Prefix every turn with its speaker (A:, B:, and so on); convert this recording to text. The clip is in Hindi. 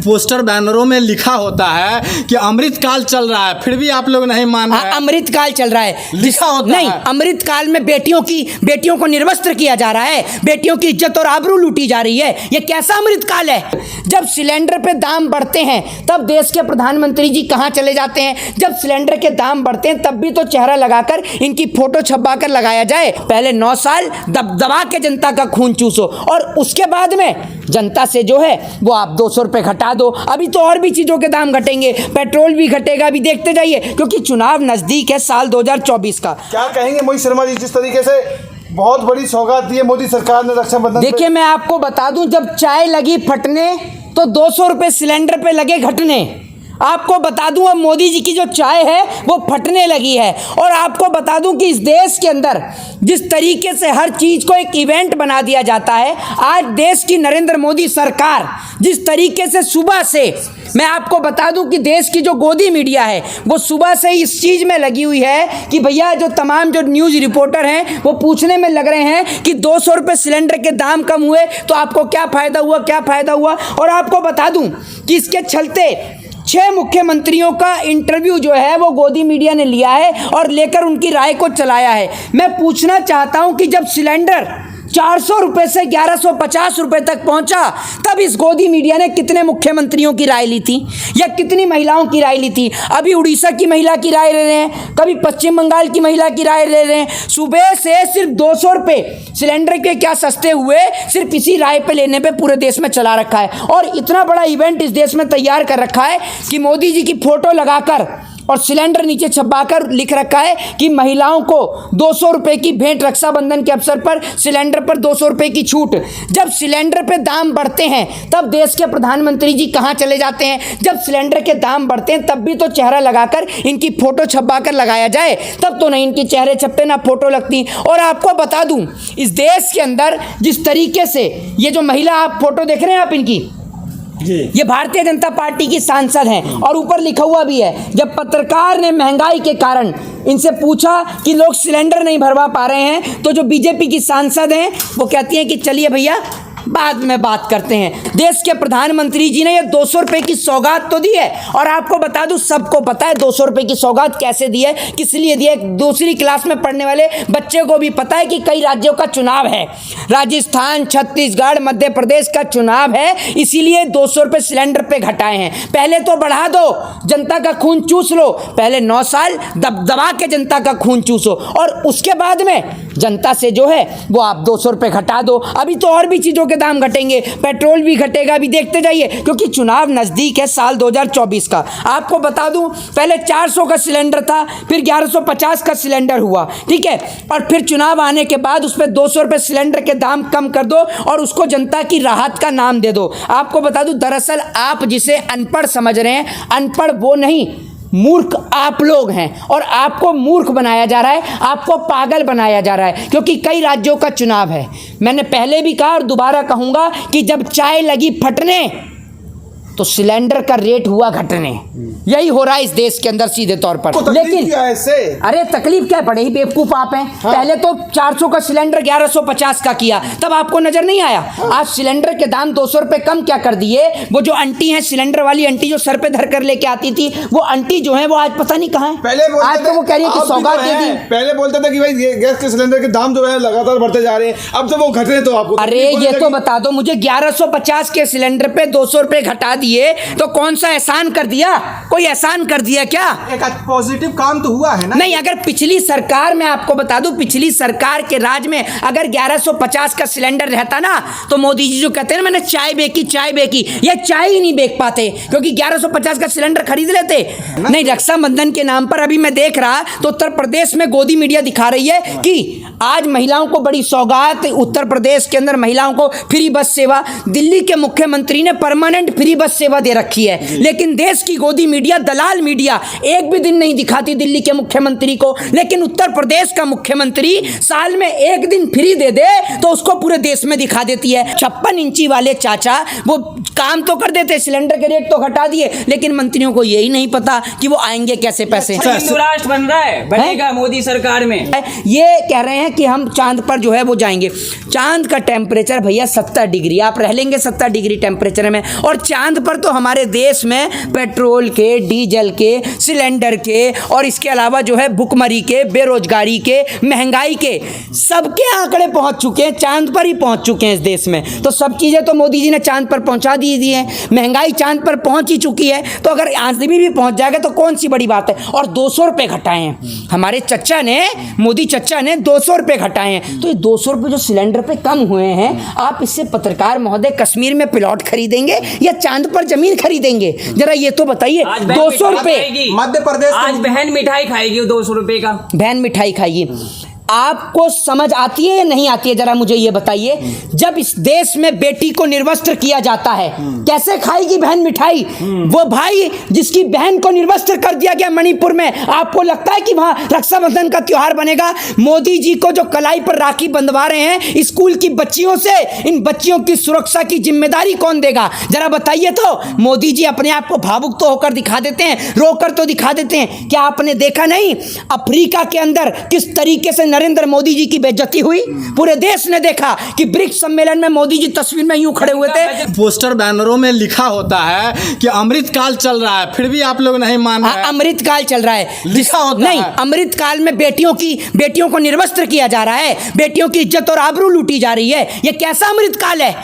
A: पोस्टर बैनरों में लिखा होता है कि अमृत काल चल रहा है, फिर भी आप लोग नहीं मान रहे।
B: अमृत काल चल रहा है,
A: लिखा होता
B: नहीं
A: है।
B: अमृत काल में बेटियों को निर्वस्त्र किया जा रहा है, बेटियों की इज्जत और आबरू लूटी जा रही है। ये कैसा अमृत काल है? जब सिलेंडर पे दाम बढ़ते हैं तब देश के प्रधानमंत्री जी कहां चले जाते हैं? जब सिलेंडर के दाम बढ़ते हैं तब भी तो चेहरा लगाकर इनकी फोटो छपवा कर लगाया जाए। पहले 9 साल दबदबा के जनता का खून चूसो और उसके बाद में जनता से जो है वो आप 200 रुपए घटा दो। अभी तो और भी चीजों के दाम घटेंगे, पेट्रोल भी घटेगा, अभी देखते जाइए, क्योंकि चुनाव नजदीक है साल 2024 का।
C: क्या कहेंगे मोहित शर्मा जी, जिस तरीके से बहुत बड़ी सौगात दी है मोदी सरकार ने रक्षाबंधन?
B: देखिए मैं आपको बता दूं, जब चाय लगी फटने तो 200 रुपए सिलेंडर पे लगे घटने। आपको बता दूं अब मोदी जी की जो चाय है वो फटने लगी है। और आपको बता दूं कि इस देश के अंदर जिस तरीके से हर चीज को एक इवेंट बना दिया जाता है, आज देश की नरेंद्र मोदी सरकार जिस तरीके से सुबह से, मैं आपको बता दूं कि देश की जो गोदी मीडिया है वो सुबह से इस चीज में लगी हुई है कि भैया जो तमाम जो न्यूज रिपोर्टर हैं वो पूछने में लग रहे हैं कि 200 रुपए सिलेंडर के दाम कम हुए तो आपको क्या फायदा हुआ, क्या फायदा हुआ। और आपको बता दूं कि इसके चलते 6 मुख्यमंत्रियों का इंटरव्यू जो है वो गोदी मीडिया ने लिया है और लेकर उनकी राय को चलाया है। मैं पूछना चाहता हूं कि जब सिलेंडर 400 रुपए से 1150 रुपए तक पहुंचा तब इस गोदी मीडिया ने कितने मुख्यमंत्रियों की राय ली थी या कितनी महिलाओं की राय ली थी? अभी उड़ीसा की महिला की राय ले रहे हैं, कभी पश्चिम बंगाल की महिला की राय ले रहे हैं। सुबह से सिर्फ 200 रुपए सिलेंडर के क्या सस्ते हुए, सिर्फ इसी राय पे लेने पे पूरे देश में चला रखा है। और इतना बड़ा इवेंट इस देश में तैयार कर रखा है कि मोदी जी की फोटो लगाकर और सिलेंडर नीचे छपाकर लिख रखा है कि महिलाओं को 200 रुपए की भेंट, रक्षाबंधन के अवसर पर सिलेंडर पर 200 रुपए की छूट। जब सिलेंडर पे दाम बढ़ते हैं तब देश के प्रधानमंत्री जी कहां चले जाते हैं? जब सिलेंडर के दाम बढ़ते हैं तब भी तो चेहरा लगाकर इनकी फोटो छपवा कर लगाया जाए, तब तो नहीं इनके चेहरे छपते ना फोटो लगती। और आपको बता दूं, इस देश के अंदर जिस तरीके से ये जो महिला आप फोटो देख रहे हैं आप इनकी, ये भारतीय जनता पार्टी की सांसद हैं और ऊपर लिखा हुआ भी है, जब पत्रकार ने महंगाई के कारण इनसे पूछा कि लोग सिलेंडर नहीं भरवा पा रहे हैं तो जो बीजेपी की सांसद हैं वो कहती हैं कि चलिए भैया बाद में बात करते हैं। देश के प्रधानमंत्री जी ने ये 200 रुपए की सौगात तो दी है। और आपको बता दूं, सबको पता है 200 रुपए की सौगात कैसे दी है, किस लिए दी है। दूसरी क्लास में पढ़ने वाले बच्चे को भी पता है कि कई राज्यों का चुनाव है, राजस्थान, छत्तीसगढ़, मध्य प्रदेश का चुनाव है, इसीलिए 200 रुपए सिलेंडर पे घटाए हैं। पहले तो बढ़ा दो, जनता का खून चूस लो, पहले 9 साल दबदबा के जनता का खून चूसो और उसके बाद में जनता से जो है वो आप 200 रुपए घटा दो। अभी तो और भी चीजों के दाम घटेंगे, पेट्रोल भी घटेगा, अभी देखते जाइए, क्योंकि चुनाव नजदीक है साल 2024 का। आपको बता दूं, पहले 400 का सिलेंडर था, फिर 1150 का सिलेंडर हुआ, ठीक है, और फिर चुनाव आने के बाद उस पर 200 रुपए सिलेंडर के दाम कम कर दो और उसको जनता की राहत का नाम दे दो। आपको बता दूं, दरअसल आप जिसे अनपढ़ समझ रहे हैं, अनपढ़ वो नहीं, मूर्ख आप लोग हैं और आपको मूर्ख बनाया जा रहा है, आपको पागल बनाया जा रहा है, क्योंकि कई राज्यों का चुनाव है। मैंने पहले भी कहा और दोबारा कहूंगा कि जब चाय लगी फटने तो सिलेंडर का रेट हुआ घटने। यही हो रहा है इस देश के अंदर सीधे तौर पर। लेकिन अरे तकलीफ क्या, बड़े ही बेवकूफ आप हैं। हाँ। पहले तो 400 का सिलेंडर 1150 का किया, तब आपको नजर नहीं आया। हाँ। आज सिलेंडर के दाम 200 रुपए कम क्या कर दिए। वो जो आंटी है, सिलेंडर वाली आंटी जो सर पे धर कर लेके आती थी, वो आंटी जो है वो आज पता नहीं कहाँ है।
C: पहले
B: आज तो वो कह रही है कि सौगात दे दी।
C: पहले बोलते थे कि भाई गैस के सिलेंडर के दाम जो है लगातार बढ़ते जा रहे हैं, अब जब वो घट रहे तो आपको,
B: अरे ये तो बता दो मुझे, 1150 के सिलेंडर पे 200 रुपए घटा दिए तो कौन सा एहसान कर दिया? कोई एहसान कर दिया क्या?
C: एक पॉजिटिव काम तो हुआ है ना।
B: नहीं, अगर पिछली सरकार में, आपको बता दूं, पिछली सरकार के राज में अगर 1150 का सिलेंडर रहता ना तो मोदी जी जो कहते हैं ना, मैंने चाय बेची, ये चाय ही नहीं बेच पाते, क्योंकि 1150 का सिलेंडर खरीद लेते। नहीं, रक्षाबंधन के नाम पर अभी मैं देख रहा तो उत्तर प्रदेश में गोदी मीडिया दिखा रही है कि आज महिलाओं को बड़ी सौगात, उत्तर प्रदेश के अंदर महिलाओं को फ्री बस सेवा, दिल्ली के मुख्यमंत्री ने परमानेंट फ्री बस सेवा दे रखी है, लेकिन देश की गोदी मीडिया, दलाल मीडिया एक भी दिन नहीं दिखाती दिल्ली के मुख्यमंत्री को। लेकिन उत्तर प्रदेश का मुख्यमंत्री साल में एक दिन फ्री दे दे तो उसको पूरे देश में दिखा देती है। 56 इंची वाले चाचा वो काम तो कर देते, सिलेंडर के रेट तो घटा दिए, लेकिन मंत्रियों को यही नहीं पता कि वो आएंगे कैसे पैसे।
D: हिंदू राष्ट्र बन रहा है, बनेगा मोदी सरकार में।
B: ये कह रहे हैं कि हम चांद पर जो है वो जाएंगे। चांद का टेम्परेचर भैया 70 डिग्री, आप रह लेंगे 70 डिग्री टेम्परेचर में, और चांद पर तो हमारे देश में पेट्रोल के, डीजल के, सिलेंडर के और इसके अलावा जो है भुखमरी के, बेरोजगारी के, महंगाई के सबके आंकड़े पहुंच चुके हैं, चांद पर ही पहुंच चुके हैं इस देश में। तो सब चीज़ें तो मोदी जी ने चांद पर पहुंचा दी हैं। महंगाई चांद पर पहुंच ही चुकी है, तो अगर आदमी भी पहुंच जाएगा तो कौन सी बड़ी बात है। और 200 रुपये घटाए हैं हमारे चच्चा ने, मोदी चच्चा ने 200 रुपये घटाए हैं। तो ये 200 रुपये जो सिलेंडर पे कम हुए हैं, आप इससे पत्रकार महोदय कश्मीर में प्लॉट खरीदेंगे या चांद पर जमीन खरीदेंगे? जरा ये तो बताइए। 200 रुपये
C: मध्य प्रदेश
D: आज बहन मिठाई खाएगी 200 रुपए का।
B: बहन मिठाई खाइए। आपको समझ आती है या नहीं आती है, जरा मुझे ये बताइए। जब इस देश में बेटी को निर्वस्त्र किया जाता है, कैसे खाएगी बहन मिठाई? वो भाई जिसकी बहन को निर्वस्त्र कर दिया गया मणिपुर में, आपको लगता है कि वहां रक्षाबंधन का त्योहार बनेगा? मोदी जी को जो कलाई पर राखी बंधवा रहे हैं स्कूल की बच्चियों से, इन बच्चियों की सुरक्षा की जिम्मेदारी कौन देगा? जरा बताइए तो। मोदी जी अपने आप को भावुक तो होकर दिखा देते हैं, रोकर तो दिखा देते हैं। क्या आपने देखा नहीं अफ्रीका के अंदर किस तरीके से नरेंद्र मोदी जी की बेइज्जती हुई? पूरे देश ने देखा कि ब्रिक्स सम्मेलन में मोदी जी तस्वीर में यूं खड़े हुए थे।
A: पोस्टर बैनरों में लिखा होता है कि अमृतकाल चल रहा है, फिर भी आप लोग नहीं मान रहे हैं।
B: अमृतकाल चल रहा है,
A: लिखा होता
B: नहीं,
A: है।
B: अमृतकाल में बेटियों को निर्वस्त्र किया जा रहा है, बेटियों की इज्जत और आबरू लूटी जा रही है। ये कैसा अमृतकाल है?